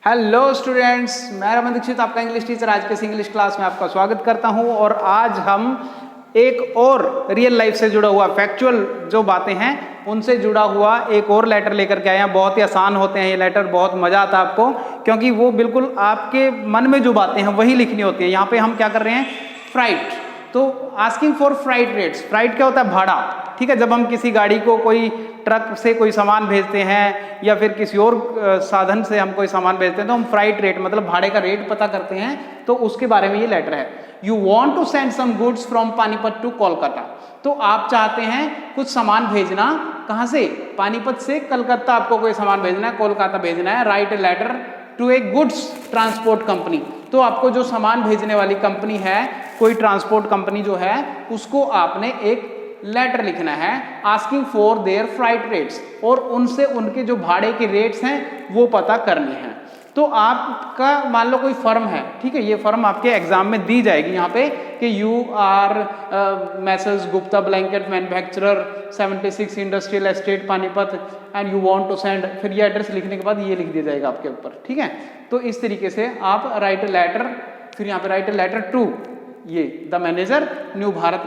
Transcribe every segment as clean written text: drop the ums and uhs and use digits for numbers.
Hello students, मैं रमन दीक्षित आपका English teacher आज के इस इंग्लिश क्लास में आपका स्वागत करता हूं। और आज हम एक और रियल लाइफ से जुड़ा हुआ फैक्चुअल जो बातें हैं उनसे जुड़ा हुआ एक और लेटर लेकर के आए हैं। बहुत ही आसान होते हैं ये लेटर, बहुत मजा आता है आपको, क्योंकि वो बिल्कुल आपके मन में जो बातें हैं वही लिखनी होती है। यहाँ पे हम क्या कर रहे हैं, फ्राइट। तो asking for freight rates. Freight क्या होता है, भाड़ा। ठीक है, जब हम किसी गाड़ी को कोई ट्रक से कोई सामान भेजते हैं या फिर किसी और साधन से हम कोई सामान भेजते हैं तो हम फ्राइट रेट मतलब भाड़े का रेट पता करते हैं। तो उसके बारे में ये लेटर है। You want to send some goods from Panipat to Kolkata. तो आप चाहते हैं कुछ सामान भेजना, कहाँ से, पानीपत से कलकत्ता आपको कोई सामान भेजना है, कोलकाता भेजना है। Write a letter to a goods transport company. तो आपको जो सामान भेजने वाली कंपनी है, कोई ट्रांसपोर्ट कंपनी जो है, उसको आपने एक लेटर लिखना है asking for their freight rates, और उनसे उनके जो भाड़े के रेट्स हैं वो पता करने हैं। तो आपका मान लो कोई फर्म है, ठीक है, ये फर्म आपके एग्जाम में दी जाएगी यहाँ पे कि you are Messrs Gupta blanket manufacturer 76 industrial estate Panipat and you want to send, फिर ये एड्रेस लिखने के बाद ये लिख दिया जाएगा आपके ऊपर। ठीक है, तो इस तरीके से आप राइट लेटर, फिर यहाँ पे राइट लेटर टू ये the manager new Bharat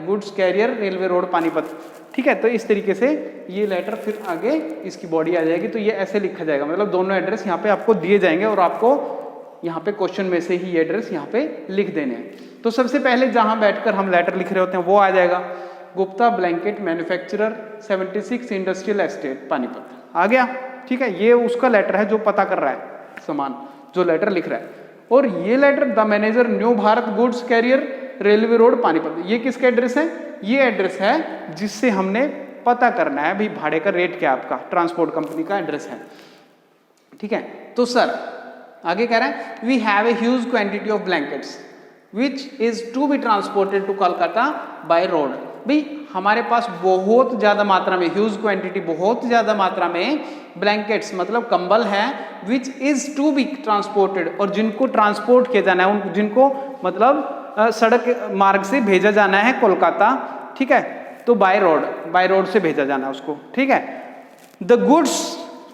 goods carrier railway road Panipat. ठीक है, तो इस तरीके से ये लेटर फिर आगे इसकी बॉडी आ जाएगी। तो ये ऐसे लिखा जाएगा, मतलब दोनों एड्रेस यहाँ पे आपको दिए जाएंगे और आपको यहाँ पे क्वेश्चन में से ही ये एड्रेस यहाँ पे लिख देने हैं। तो सबसे पहले जहाँ बैठकर हम लेटर लिख रहे होते हैं वो आ जाएगा Gupta blanket manufacturer 76 industrial estate Panipat. आ गया। ठीक है, ये उसका लेटर है जो पता कर रहा है सामान, जो लेटर लिख रहा है। और ये letter the manager new Bharat goods carrier railway road Panipat, ये किसका एड्रेस है, ये एड्रेस है जिससे हमने पता करना है भाई भाड़े का रेट क्या आपका, ट्रांसपोर्ट कंपनी का एड्रेस है। ठीक है, तो सर आगे कह रहा है we have a huge quantity of blankets which is to be transported to Kolkata by road. भाई हमारे पास बहुत ज़्यादा मात्रा में, ह्यूज क्वांटिटी बहुत ज़्यादा मात्रा में ब्लैंकेट्स मतलब कंबल हैं, which is to be transported, और जिनको ट्रांसपोर्ट किया जाना है, उन जिनको मतलब सड़क मार्ग से भेजा जाना है कोलकाता। ठीक है, तो बाय रोड से भेजा जाना है उसको। ठीक है, the goods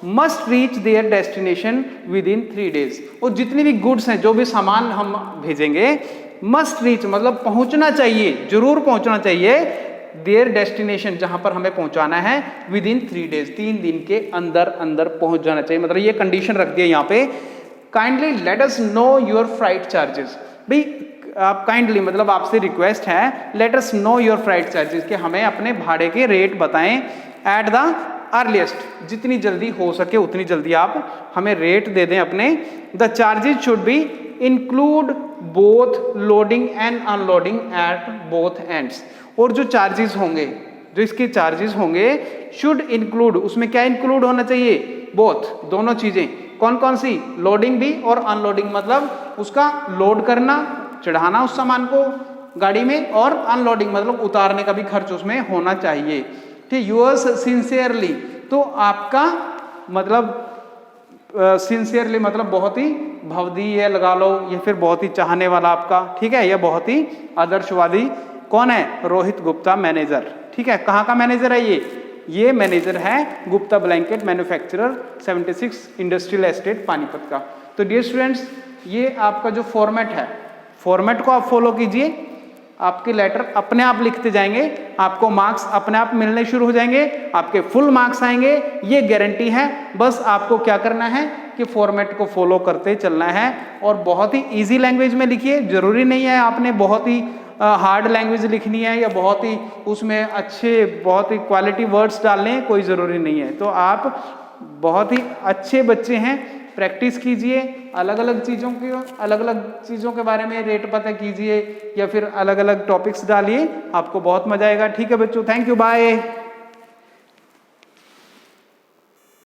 must reach there destination with in 3 days। और जितनी भी गुड्स हैं, जो भी सामान हम भेजेंगे, मस्ट रीच मतलब पहुंचना चाहिए, जरूर पहुंचना चाहिए देयर डेस्टिनेशन, जहां पर हमें पहुंचाना है, विद इन 3 days 3 दिन के अंदर अंदर पहुंच जाना चाहिए। मतलब ये कंडीशन रख दिया यहाँ पे। Kindly let us know your flight charges. भाई आप काइंडली मतलब आपसे रिक्वेस्ट है, let us know your flight charges, कि हमें अपने भाड़े के रेट बताएं एट द अर्लीस्ट, जितनी जल्दी हो सके उतनी जल्दी आप हमें रेट दे दें अपने। The charges should be include both loading and unloading at both ends. और जो चार्जेस होंगे, जो इसके चार्जेस होंगे, शुड इंक्लूड, उसमें क्या इंक्लूड होना चाहिए, बोथ, दोनों चीजें। कौन कौन सी, लोडिंग भी और अनलोडिंग, मतलब उसका लोड करना, चढ़ाना उस सामान को गाड़ी में, और अनलोडिंग मतलब उतारने का भी खर्च उसमें होना चाहिए। ठीक, यूअर्स सिंसियरली, तो आपका मतलब सिंसियरली मतलब बहुत ही भवदीय लगा लो, या फिर बहुत ही चाहने वाला आपका, ठीक है, या बहुत ही आदर्शवादी। कौन है, रोहित गुप्ता मैनेजर। ठीक है, कहाँ का मैनेजर है ये मैनेजर है Gupta blanket manufacturer 76 industrial estate Panipat का। तो डियर स्टूडेंट्स, ये आपका जो फॉर्मेट है, फॉर्मेट को आप फॉलो कीजिए, आपके लेटर अपने आप लिखते जाएंगे, आपको मार्क्स अपने आप मिलने शुरू हो जाएंगे, आपके फुल मार्क्स आएंगे, ये गारंटी है। बस आपको क्या करना है कि फॉर्मेट को फॉलो करते चलना है, और बहुत ही इजी लैंग्वेज में लिखिए। जरूरी नहीं है आपने बहुत ही हार्ड लैंग्वेज लिखनी है या बहुत ही उसमें अच्छे बहुत ही क्वालिटी वर्ड्स डालने, कोई ज़रूरी नहीं है। तो आप बहुत ही अच्छे बच्चे हैं, प्रैक्टिस कीजिए, अलग अलग चीज़ों के बारे में रेट पता कीजिए, या फिर अलग अलग टॉपिक्स डालिए, आपको बहुत मजा आएगा। ठीक है बच्चों, थैंक यू, बाय।